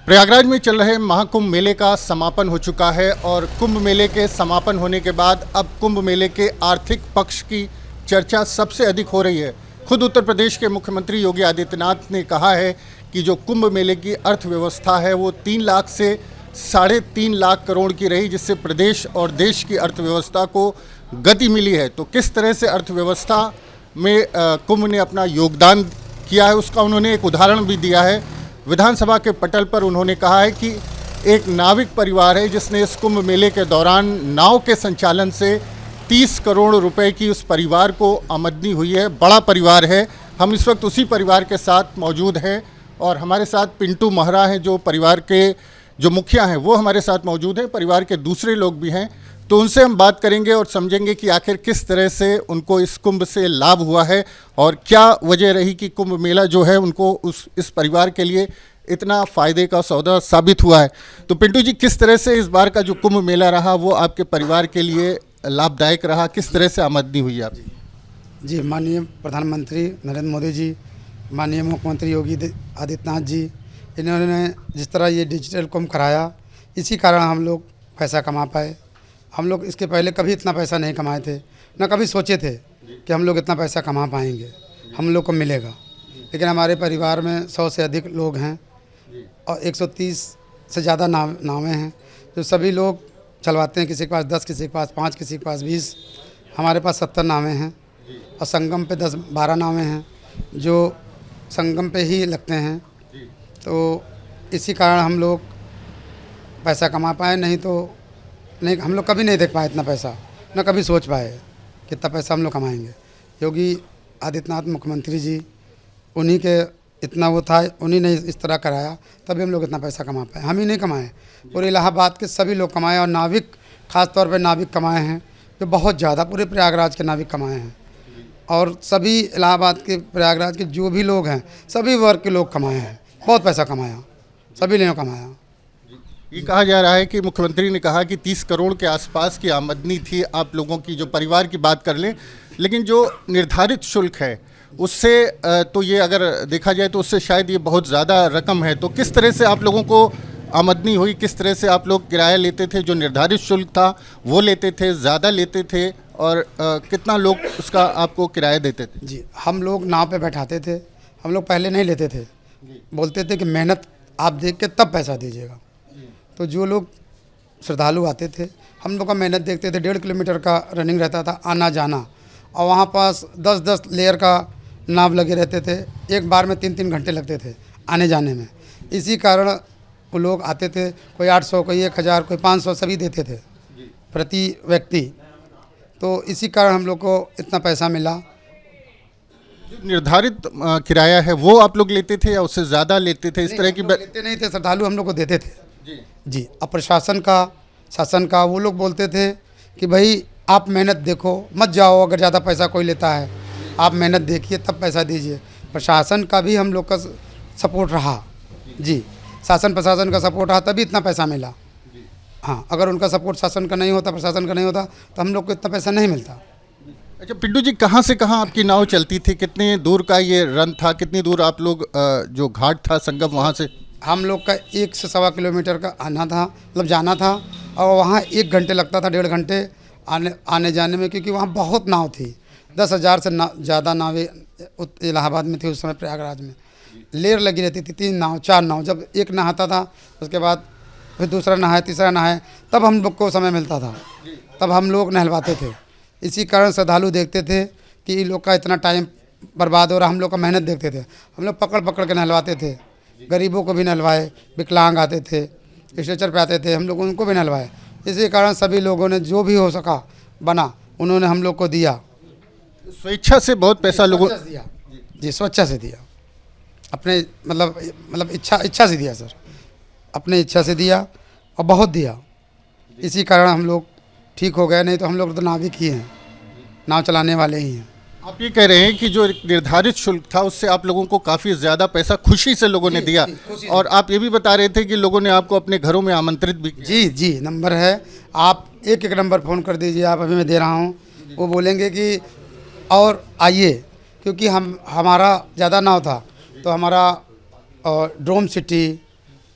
प्रयागराज में चल रहे महाकुंभ मेले का समापन हो चुका है और कुंभ मेले के समापन होने के बाद अब कुंभ मेले के आर्थिक पक्ष की चर्चा सबसे अधिक हो रही है। खुद उत्तर प्रदेश के मुख्यमंत्री योगी आदित्यनाथ ने कहा है कि जो कुंभ मेले की अर्थव्यवस्था है वो 3 लाख से 3.5 लाख करोड़ की रही, जिससे प्रदेश और देश की अर्थव्यवस्था को गति मिली है। तो किस तरह से अर्थव्यवस्था में कुंभ ने अपना योगदान किया है उसका उन्होंने एक उदाहरण भी दिया है। विधानसभा के पटल पर उन्होंने कहा है कि एक नाविक परिवार है जिसने इस कुंभ मेले के दौरान नाव के संचालन से 30 करोड़ रुपए की उस परिवार को आमदनी हुई है। बड़ा परिवार है। हम इस वक्त उसी परिवार के साथ मौजूद हैं और हमारे साथ पिंटू महरा हैं जो परिवार के जो मुखिया हैं वो हमारे साथ मौजूद हैं। परिवार के दूसरे लोग भी हैं, तो उनसे हम बात करेंगे और समझेंगे कि आखिर किस तरह से उनको इस कुंभ से लाभ हुआ है और क्या वजह रही कि कुंभ मेला जो है उनको इस परिवार के लिए इतना फ़ायदे का सौदा साबित हुआ है। तो पिंटू जी, किस तरह से इस बार का जो कुंभ मेला रहा वो आपके परिवार के लिए लाभदायक रहा, किस तरह से आमदनी हुई आपकी? जी, माननीय प्रधानमंत्री नरेंद्र मोदी जी, माननीय मुख्यमंत्री योगी आदित्यनाथ जी, इन्होंने जिस तरह ये डिजिटल कुंभ कराया, इसी कारण हम लोग पैसा कमा पाए। हम लोग इसके पहले कभी इतना पैसा नहीं कमाए थे, ना कभी सोचे थे कि हम लोग इतना पैसा कमा पाएंगे, हम लोग को मिलेगा। लेकिन हमारे परिवार में 100 से अधिक लोग हैं और 130 से ज़्यादा नावें हैं जो सभी लोग चलवाते हैं। किसी के पास 10, किसी के पास 5, किसी के पास 20। हमारे पास 70 नावें हैं और संगम पे 10-12 नावें हैं जो संगम पे ही लगते हैं। तो इसी कारण हम लोग पैसा कमा पाए, नहीं तो नहीं, हम लोग कभी नहीं देख पाए इतना पैसा, ना कभी सोच पाए कितना पैसा हम लोग कमाएंगे। योगी आदित्यनाथ मुख्यमंत्री जी, उन्हीं के इतना वो था, उन्हीं ने इस तरह कराया, तभी हम लोग इतना पैसा कमा पाए। हम ही नहीं कमाए, पूरे इलाहाबाद के सभी लोग कमाए और नाविक, ख़ास तौर पे नाविक कमाए हैं जो बहुत ज़्यादा, पूरे प्रयागराज के नाविक कमाए हैं। और सभी इलाहाबाद के, प्रयागराज के जो भी लोग हैं, सभी वर्ग के लोग कमाए हैं, बहुत पैसा कमाया, सभी ने कमाया। ये कहा जा रहा है कि मुख्यमंत्री ने कहा कि 30 करोड़ के आसपास की आमदनी थी आप लोगों की, जो परिवार की बात कर लें, लेकिन जो निर्धारित शुल्क है उससे तो ये अगर देखा जाए तो उससे शायद ये बहुत ज़्यादा रकम है। तो किस तरह से आप लोगों को आमदनी हुई, किस तरह से आप लोग किराया लेते थे, जो निर्धारित शुल्क था वो लेते थे, ज़्यादा लेते थे, और कितना लोग उसका आपको किराया देते थे? जी, हम लोग नाव पे बैठाते थे। हम लोग पहले नहीं लेते थे, बोलते थे कि मेहनत आप देख के तब पैसा दीजिएगा। तो जो लोग श्रद्धालु आते थे, हम लोग का मेहनत देखते थे। 1.5 किलोमीटर का रनिंग रहता था, आना जाना, और वहाँ पास 10-10 लेयर का नाव लगे रहते थे। एक बार में 3-3 घंटे लगते थे आने जाने में। इसी कारण वो लोग आते थे, कोई 800, कोई 1000, कोई 500, सभी देते थे प्रति व्यक्ति। तो इसी कारण हम लोग को इतना पैसा मिला। निर्धारित किराया है वो आप लोग लेते थे या उससे ज़्यादा लेते थे? इस तरह की लेते नहीं थे, श्रद्धालु हम लोग को देते थे जी। अब प्रशासन का, शासन का, वो लोग बोलते थे कि भाई आप मेहनत देखो, मत जाओ, अगर ज़्यादा पैसा कोई लेता है आप मेहनत देखिए तब पैसा दीजिए। प्रशासन का भी हम लोग का सपोर्ट रहा जी, शासन प्रशासन का सपोर्ट रहा तभी इतना पैसा मिला। हाँ, अगर उनका सपोर्ट शासन का नहीं होता, प्रशासन का नहीं होता, तो हम लोग को इतना पैसा नहीं मिलता। अच्छा पिंटू जी, कहाँ से कहाँ आपकी नाव चलती थी? कितने दूर का ये रन था? कितनी दूर आप लोग जो घाट था संगम, वहाँ से? हम लोग का 1 से 1.25 किलोमीटर का आना था, मतलब जाना था, और वहाँ 1 घंटे लगता था, 1.5 घंटे आने जाने में, क्योंकि वहाँ बहुत नाव थी। 10,000 से ज़्यादा नावें इलाहाबाद में थी उस समय। प्रयागराज में लेयर लगी रहती थी, 3 नाव 4 नाव। जब एक नहाता था उसके बाद फिर दूसरा नहाए, तीसरा नहाए, तब हम लोग को समय मिलता था, तब हम लोग नहलवाते थे। इसी कारण श्रद्धालु देखते थे कि इन लोग का इतना टाइम बर्बाद हो रहा, हम लोग का मेहनत देखते थे। हम लोग पकड़ पकड़ के नहलवाते थे, गरीबों को भी नहलवाए, विकलांग आते थे, स्ट्रेचर पे आते थे, हम लोग उनको भी नहलवाए। इसी कारण सभी लोगों ने जो भी हो सका बना, उन्होंने हम लोग को दिया। स्वेच्छा से बहुत पैसा लोगों दिया जी, स्वेच्छा से दिया, अपने मतलब इच्छा से दिया सर, अपने इच्छा से दिया और बहुत दिया। इसी कारण हम लोग ठीक हो गए, नहीं तो हम लोग तो नाविक ही हैं, नाव चलाने वाले ही हैं। आप ये कह रहे हैं कि जो निर्धारित शुल्क था उससे आप लोगों को काफ़ी ज़्यादा पैसा खुशी से लोगों ने दिया, और आप ये भी बता रहे थे कि लोगों ने आपको अपने घरों में आमंत्रित भी किया। जी जी, नंबर है, आप एक नंबर फ़ोन कर दीजिए, आप अभी मैं दे रहा हूँ। वो बोलेंगे कि और आइए, क्योंकि हमारा ज़्यादा नाव था, तो हमारा ड्रोम city,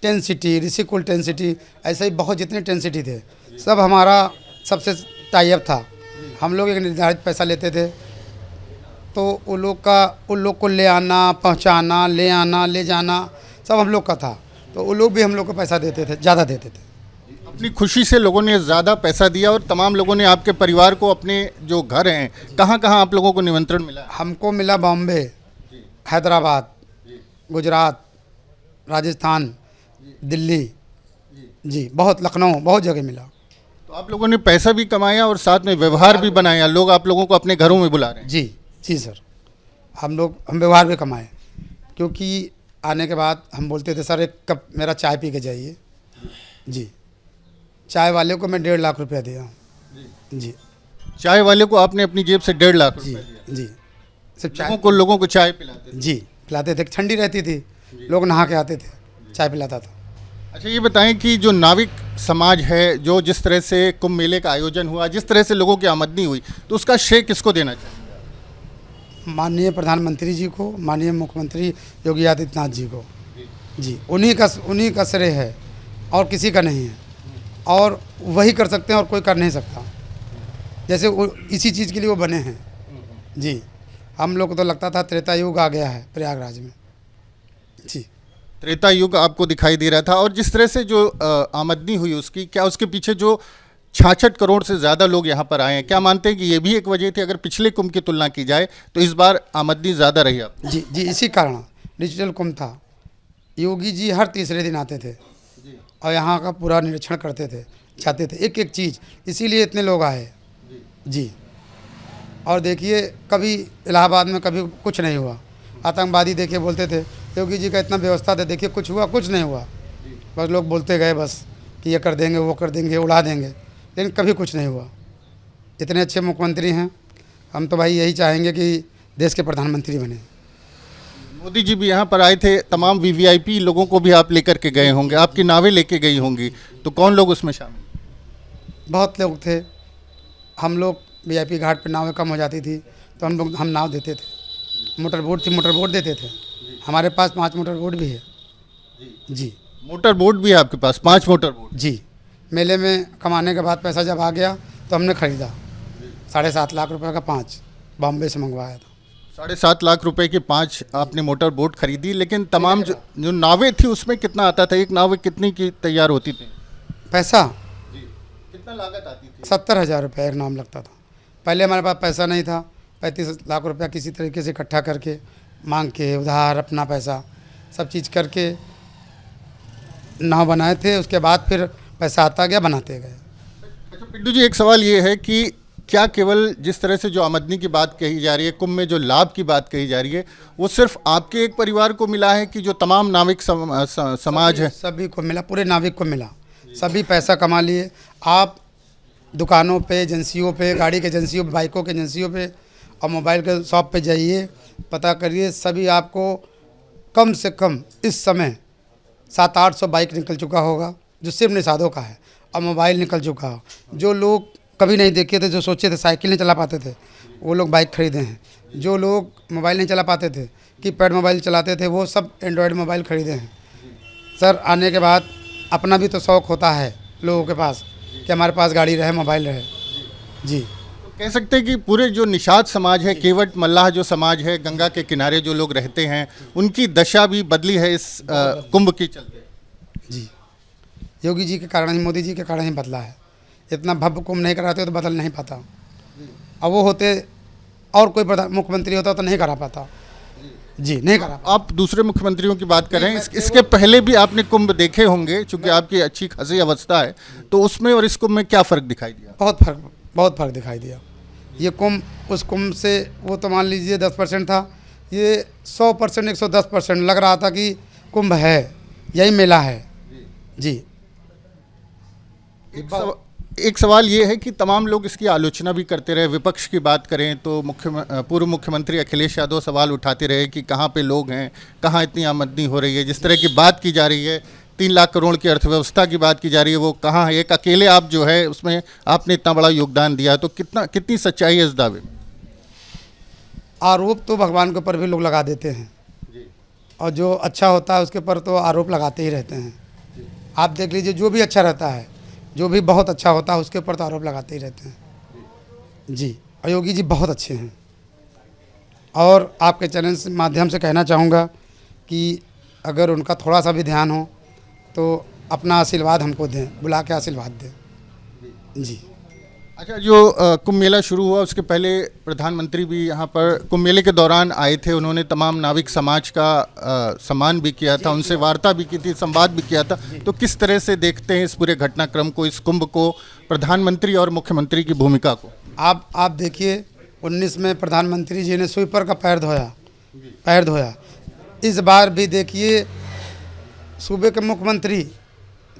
tent city, Rishikul tent city, ऐसे ही बहुत जितने टेंट सिटी थे सब हमारा सबसे टाई अप था। हम लोग एक निर्धारित पैसा लेते थे, तो उन लोग को ले आना, पहुंचाना, ले आना, ले जाना सब हम लोग का था। तो वो लोग भी हम लोग को पैसा देते थे, ज़्यादा देते थे। अपनी खुशी से लोगों ने ज़्यादा पैसा दिया और तमाम लोगों ने आपके परिवार को अपने जो घर हैं, कहाँ कहाँ आप लोगों को निमंत्रण मिला? हमको मिला बॉम्बे, हैदराबाद, गुजरात, राजस्थान, दिल्ली, जी बहुत, लखनऊ, बहुत जगह मिला। तो आप लोगों ने पैसा भी कमाया और साथ में व्यवहार भी बनाया, लोग आप लोगों को अपने घरों में बुला रहे हैं। जी जी सर, हम व्यवहार भी कमाए, क्योंकि आने के बाद हम बोलते थे सर एक कप मेरा चाय पी के जाइए। जी, चाय वाले को मैं 1.5 लाख रुपया दिया। जी, चाय वाले को आपने अपनी जेब से 1.5 लाख जी रुपए दिया। जी, सिर्फ लोगों को चाय पिलाते थे। जी पिलाते थे, ठंडी रहती थी, लोग नहा के आते थे, चाय पिलाता था। अच्छा, ये बताएं कि जो नाविक समाज है, जो जिस तरह से कुंभ मेले का आयोजन हुआ, जिस तरह से लोगों की आमदनी हुई, तो उसका श्रेय किसको देना चाहिए? माननीय प्रधानमंत्री जी को, माननीय मुख्यमंत्री योगी आदित्यनाथ जी को। जी, उन्हीं का श्रेय है और किसी का नहीं है, और वही कर सकते हैं और कोई कर नहीं सकता। जैसे इसी चीज़ के लिए वो बने हैं। जी, हम लोग को तो लगता था त्रेता युग आ गया है प्रयागराज में। जी, त्रेता युग आपको दिखाई दे रहा था। और जिस तरह से जो आमदनी हुई उसकी, क्या उसके पीछे जो 66 करोड़ से ज़्यादा लोग यहाँ पर आए हैं, क्या मानते हैं कि ये भी एक वजह थी? अगर पिछले कुंभ की तुलना की जाए तो इस बार आमदनी ज़्यादा रही आप? जी जी, इसी कारण डिजिटल कुंभ था। योगी जी हर तीसरे दिन आते थे और यहाँ का पूरा निरीक्षण करते थे, चाहते थे एक एक चीज़, इसीलिए इतने लोग आए। जी, और देखिए कभी इलाहाबाद में कभी कुछ नहीं हुआ। आतंकवादी देखिए बोलते थे योगी जी का इतना व्यवस्था था, देखिए कुछ हुआ? कुछ नहीं हुआ। बस लोग बोलते गए बस कि ये कर देंगे, वो कर देंगे, उड़ा देंगे, लेकिन कभी कुछ नहीं हुआ। इतने अच्छे मुख्यमंत्री हैं, हम तो भाई यही चाहेंगे कि देश के प्रधानमंत्री बने। मोदी जी भी यहाँ पर आए थे, तमाम वीवीआईपी लोगों को भी आप लेकर के गए होंगे, आपकी नावें लेके गई होंगी, तो कौन लोग उसमें शामिल? बहुत लोग थे। हम लोग वीआईपी घाट पर नावें कम हो जाती थी तो हम नाव देते थे। मोटर बोट थी, मोटर बोट देते थे। हमारे पास 5 मोटर बोट भी है। जी, मोटर बोट भी है आपके पास? 5 मोटर बोट? जी, मेले में कमाने के बाद पैसा जब आ गया तो हमने ख़रीदा 7.5 लाख रुपए का 5, बॉम्बे से मंगवाया था। 7.5 लाख रुपए की 5 आपने मोटर बोट खरीदी, लेकिन तमाम जो नावें थी उसमें कितना आता था? एक नाव कितनी की तैयार होती थी? पैसा कितना लागत आती थी? 70,000 रुपये एक नाम लगता था। पहले हमारे पास पैसा नहीं था, 35 लाख रुपया किसी तरीके से इकट्ठा करके, मांग के, उधार, अपना पैसा सब चीज़ करके नाव बनाए थे। उसके बाद फिर पैसा आता गया, बनाते गए। अच्छा पिंटू जी, एक सवाल ये है कि क्या केवल जिस तरह से जो आमदनी की बात कही जा रही है, कुंभ में जो लाभ की बात कही जा रही है, वो सिर्फ आपके एक परिवार को मिला है कि जो तमाम नाविक समाज है? सभी को मिला, पूरे नाविक को मिला। सभी पैसा कमा लिए। आप दुकानों पे, एजेंसियों पे, गाड़ी के एजेंसियों पे, बाइकों के एजेंसियों पे और मोबाइल के शॉप पे जाइए, पता करिए, सभी आपको कम से कम इस समय 700-800 बाइक निकल चुका होगा, जो सिर्फ निषादों का है, और मोबाइल निकल चुका हो। जो लोग कभी नहीं देखे थे, जो सोचे थे साइकिल नहीं चला पाते थे, वो लोग बाइक खरीदे हैं। जो लोग मोबाइल नहीं चला पाते थे, कीपैड मोबाइल चलाते थे, वो सब एंड्रॉयड मोबाइल खरीदे हैं। सर, आने के बाद अपना भी तो शौक़ होता है लोगों के पास कि हमारे पास गाड़ी रहे, मोबाइल रहे। जी, कह सकते हैं कि पूरे जो निषाद समाज है, केवट मल्लाह जो समाज है, गंगा के किनारे जो लोग रहते हैं, उनकी दशा भी बदली है इस कुंभ के चलते। जी, योगी जी के कारण ही, मोदी जी के कारण ही बदला है। इतना भव्य कुंभ नहीं कराते तो बदल नहीं पाता। अब वो होते और कोई मुख्यमंत्री होता तो नहीं करा पाता। जी, नहीं करा। आप दूसरे मुख्यमंत्रियों की बात कर रहे हैं, इसके पहले भी आपने कुंभ देखे होंगे, चूंकि आपकी अच्छी खासी अवस्था है, तो उसमें और इस कुंभ में क्या फ़र्क दिखाई दिया? बहुत फ़र्क दिखाई दिया। ये कुंभ उस कुंभ से, वो तो मान लीजिए 10% था, ये 100%, 110% लग रहा था कि कुंभ है, यही मेला है। जी, एक सवाल ये है कि तमाम लोग इसकी आलोचना भी करते रहे। विपक्ष की बात करें तो पूर्व मुख्यमंत्री अखिलेश यादव सवाल उठाते रहे कि कहाँ पे लोग हैं, कहाँ इतनी आमदनी हो रही है। जिस तरह की बात की जा रही है, 3 लाख करोड़ की अर्थव्यवस्था की बात की जा रही है, वो कहाँ है? एक अकेले आप जो है उसमें आपने इतना बड़ा योगदान दिया, तो कितनी सच्चाई है इस दावे में? आरोप तो भगवान के ऊपर भी लोग लगा देते हैं, और जो अच्छा होता है उसके ऊपर तो आरोप लगाते ही रहते हैं। आप देख लीजिए, जो भी अच्छा रहता है, जो भी बहुत अच्छा होता है उसके ऊपर तो आरोप लगाते ही रहते हैं जी। और योगी जी बहुत अच्छे हैं। और आपके चैनल से माध्यम से कहना चाहूँगा कि अगर उनका थोड़ा सा भी ध्यान हो तो अपना आशीर्वाद हमको दें, बुला के आशीर्वाद दें जी। अच्छा, जो कुंभ मेला शुरू हुआ उसके पहले प्रधानमंत्री भी यहाँ पर कुंभ मेले के दौरान आए थे। उन्होंने तमाम नाविक समाज का सम्मान भी किया था, उनसे वार्ता भी की थी, संवाद भी किया था। तो किस तरह से देखते हैं इस पूरे घटनाक्रम को, इस कुंभ को, प्रधानमंत्री और मुख्यमंत्री की भूमिका को? आप देखिए, 19 में प्रधानमंत्री जी ने स्वीपर का पैर धोया। इस बार भी देखिए, सूबे के मुख्यमंत्री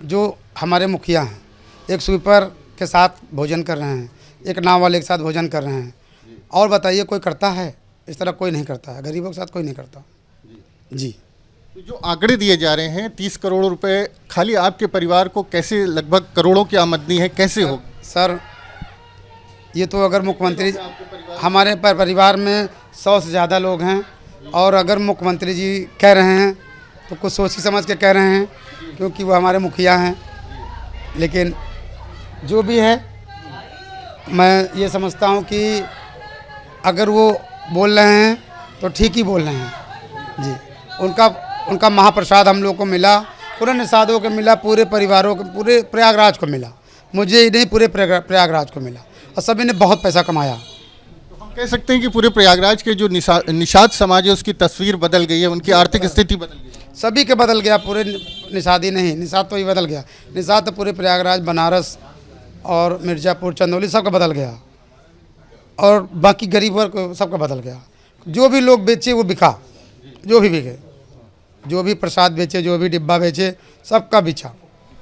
जो हमारे मुखिया हैं, एक स्वीपर के साथ भोजन कर रहे हैं, एक नाव वाले के साथ भोजन कर रहे हैं। और बताइए, कोई करता है? इस तरह कोई नहीं करता है, गरीबों के साथ कोई नहीं करता जी। तो जो आंकड़े दिए जा रहे हैं 30 करोड़ रुपए खाली आपके परिवार को, कैसे लगभग करोड़ों की आमदनी है, कैसे हो? सर, ये तो अगर मुख्यमंत्री, हमारे परिवार में 100 से ज़्यादा लोग हैं, और अगर मुख्यमंत्री जी कह रहे हैं तो कुछ सोच समझ के कह रहे हैं, क्योंकि वो हमारे मुखिया हैं। लेकिन जो भी है, मैं ये समझता हूँ कि अगर वो बोल रहे हैं तो ठीक ही बोल रहे हैं जी। उनका महाप्रसाद हम लोग को मिला, पूरे निषादों को मिला, पूरे परिवारों को, पूरे प्रयागराज को मिला। मुझे ही नहीं, पूरे प्रयागराज को मिला, और सभी ने बहुत पैसा कमाया। तो हम कह सकते हैं कि पूरे प्रयागराज के जो निषाद समाज है उसकी तस्वीर बदल गई है, उनकी आर्थिक स्थिति बदल गई है। सभी के बदल गया, पूरे निषाद ही नहीं, निषाद तो ही बदल गया। निषाद तो पूरे प्रयागराज, बनारस और मिर्ज़ापुर, चंदौली सबका बदल गया, और बाकी गरीब वर्ग सबका बदल गया। जो भी लोग बेचे वो बिका, जो भी बिके, जो भी प्रसाद बेचे, जो भी डिब्बा बेचे, सबका बिचा।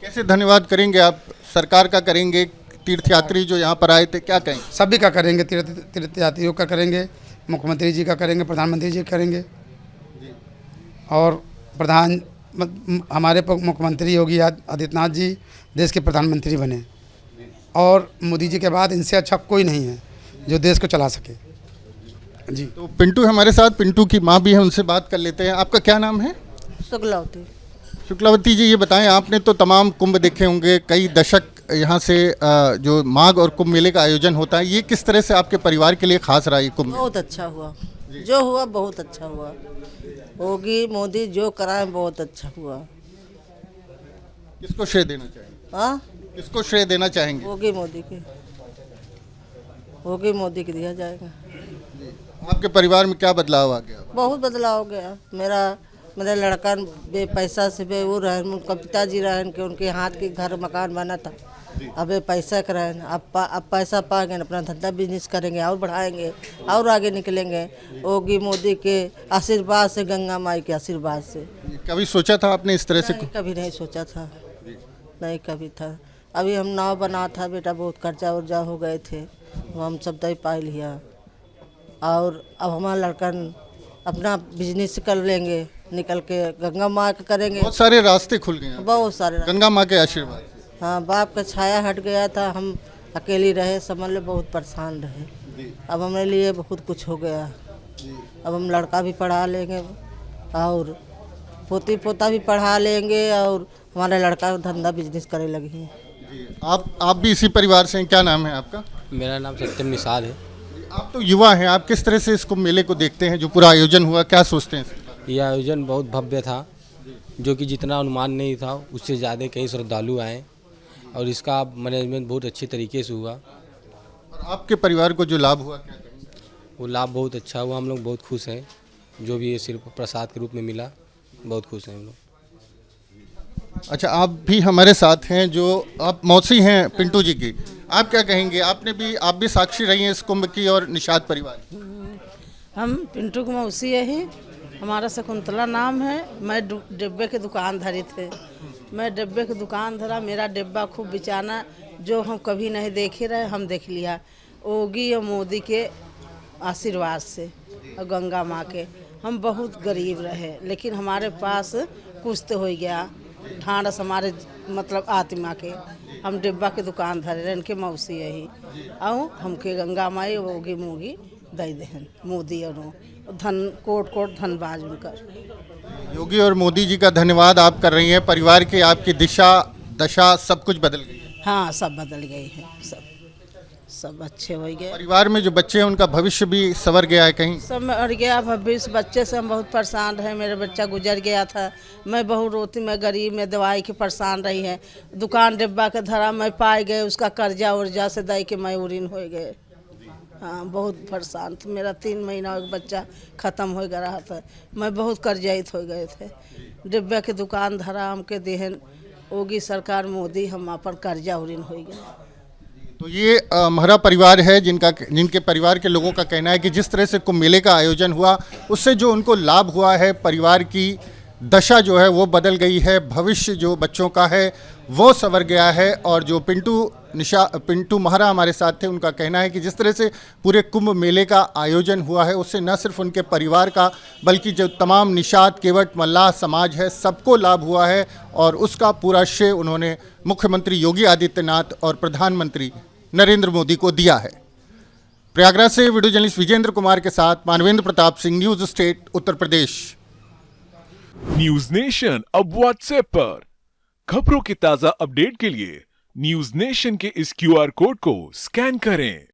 कैसे धन्यवाद करेंगे आप? सरकार का करेंगे, तीर्थयात्री जो यहाँ पर आए थे, क्या कहेंगे? सभी का करेंगे, तीर्थयात्रियों का करेंगे, मुख्यमंत्री जी का करेंगे, प्रधानमंत्री जी का करेंगे। और हमारे मुख्यमंत्री योगी आदित्यनाथ जी देश के प्रधानमंत्री बने, और मोदी जी के बाद इनसे अच्छा कोई नहीं है जो देश को चला सके जी। तो पिंटू हमारे साथ, पिंटू की माँ भी है, उनसे बात कर लेते हैं। आपका क्या नाम है? शुक्लावती। शुक्लावती जी, ये बताएं, आपने तो तमाम कुंभ देखे होंगे, कई दशक यहाँ से जो माघ और कुंभ मेले का आयोजन होता है, ये किस तरह से आपके परिवार के लिए खास रहा ये कुंभ? बहुत अच्छा हुआ, जो हुआ बहुत अच्छा हुआ। योगी मोदी जो कराए बहुत अच्छा हुआ। किसको श्रेय देना चाहेंगे? हाँ, किसको श्रेय देना चाहेंगे? योगी मोदी के दिया जाएगा। आपके परिवार में क्या बदलाव आ गया? बहुत बदलाव हो गया। मेरा लड़का बे पैसा से बे वो रहे, उनका पिताजी रहन के उनके हाथ के घर मकान बना था, अब पैसा का रहन, अब पैसा पाएंगे, अपना धंधा बिजनेस करेंगे और बढ़ाएंगे और आगे निकलेंगे। योगी मोदी के आशीर्वाद से, गंगा माई के आशीर्वाद से। कभी सोचा था आपने इस तरह से? नहीं, कभी नहीं सोचा था, नहीं कभी था। अभी हम नाव बना था बेटा, बहुत खर्चा उर्जा हो गए थे, हम सब दे पा लिया, और अब हमारा लड़कन अपना बिजनेस कर लेंगे, निकल के गंगा माँ का करेंगे। बहुत सारे रास्ते खुल गए हैं, बहुत सारे गंगा माँ के आशीर्वाद से। हाँ, बाप का छाया हट गया था, हम अकेली रहे, समझ लो बहुत परेशान रहे। अब हमारे लिए बहुत कुछ हो गया। अब हम लड़का भी पढ़ा लेंगे, और पोती पोता भी पढ़ा लेंगे, और हमारा लड़का धंधा बिजनेस करे लगे। आप भी इसी परिवार से हैं? क्या नाम है आपका? मेरा नाम सत्यम निषाद है। आप तो युवा हैं, आप किस तरह से इस कुंभ मेले को देखते हैं, जो पूरा आयोजन हुआ, क्या सोचते हैं? यह आयोजन बहुत भव्य था, जो कि जितना अनुमान नहीं था उससे ज़्यादा कई श्रद्धालु आए, और इसका मैनेजमेंट बहुत अच्छी तरीके से हुआ। और आपके परिवार को जो लाभ हुआ, क्या कहेंगे? वो लाभ बहुत अच्छा हुआ, हम लोग बहुत खुश हैं। जो भी ये सिर्फ प्रसाद के रूप में मिला, बहुत खुश हैं हम लोग। अच्छा, आप भी हमारे साथ हैं, जो आप मौसी हैं पिंटू जी की, आप क्या कहेंगे? आप भी साक्षी रही हैं इस कुंभ की और निषाद परिवार की। हम पिंटू की मौसी है, हमारा शकुंतला नाम है। मैं डिब्बे के दुकान धरी थे, मैं डिब्बे की दुकान धरा, मेरा डिब्बा खूब बिचाना, जो हम कभी नहीं देखे रहे हम देख लिया, योगी और मोदी के आशीर्वाद से और गंगा माँ के। हम बहुत गरीब रहे, लेकिन हमारे पास कुछ तो हो गया, ढांढस हमारे मतलब आत्मा के। हम डिब्बा के दुकान धरे रहे, इनके मौसी यही, और हमके गंगा माई योगी मोगी दे देहन मोदी और धन कोट धनबाज उनकर। योगी और मोदी जी का धन्यवाद आप कर रही हैं, परिवार की आपकी दिशा दशा सब कुछ बदल गई है। हाँ सब बदल गई है, सब अच्छे हो गए। परिवार में जो बच्चे हैं उनका भविष्य भी संवर गया है कहीं? सब में अड़ गया भविष्य। बच्चे से हम बहुत परेशान रहे, मेरा बच्चा गुजर गया था, मैं बहुत रोती, मैं गरीब में दवाई की परेशान रही है। दुकान डिब्बा के धरा मैं पाए गए, उसका कर्जा उर्जा से दे के मैं उरीन हो गए। हाँ बहुत परेशान था, मेरा 3 महीना एक बच्चा ख़त्म हो गया रहा था, मैं बहुत कर्जाइत हो गए थे। डिब्बे की दुकान धरा हमके देहन होगी सरकार मोदी, हम अपन कर्जा उरीन हो गए। तो ये महरा परिवार है जिनके परिवार के लोगों का कहना है कि जिस तरह से कुंभ मेले का आयोजन हुआ उससे जो उनको लाभ हुआ है, परिवार की दशा जो है वो बदल गई है, भविष्य जो बच्चों का है वो संवर गया है। और जो पिंटू महरा हमारे साथ थे, उनका कहना है कि जिस तरह से पूरे कुंभ मेले का आयोजन हुआ है उससे न सिर्फ उनके परिवार का बल्कि जो तमाम निषाद केवट मल्लाह समाज है सबको लाभ हुआ है। और उसका पूरा श्रेय उन्होंने मुख्यमंत्री योगी आदित्यनाथ और प्रधानमंत्री नरेंद्र मोदी को दिया है। प्रयागराज से वीडियो जर्नलिस्ट विजेंद्र कुमार के साथ Manvendra Pratap Singh, news state, Uttar Pradesh. News nation अब व्हाट्सएप पर खबरों की ताजा अपडेट के लिए न्यूज नेशन के इस QR कोड को स्कैन करें।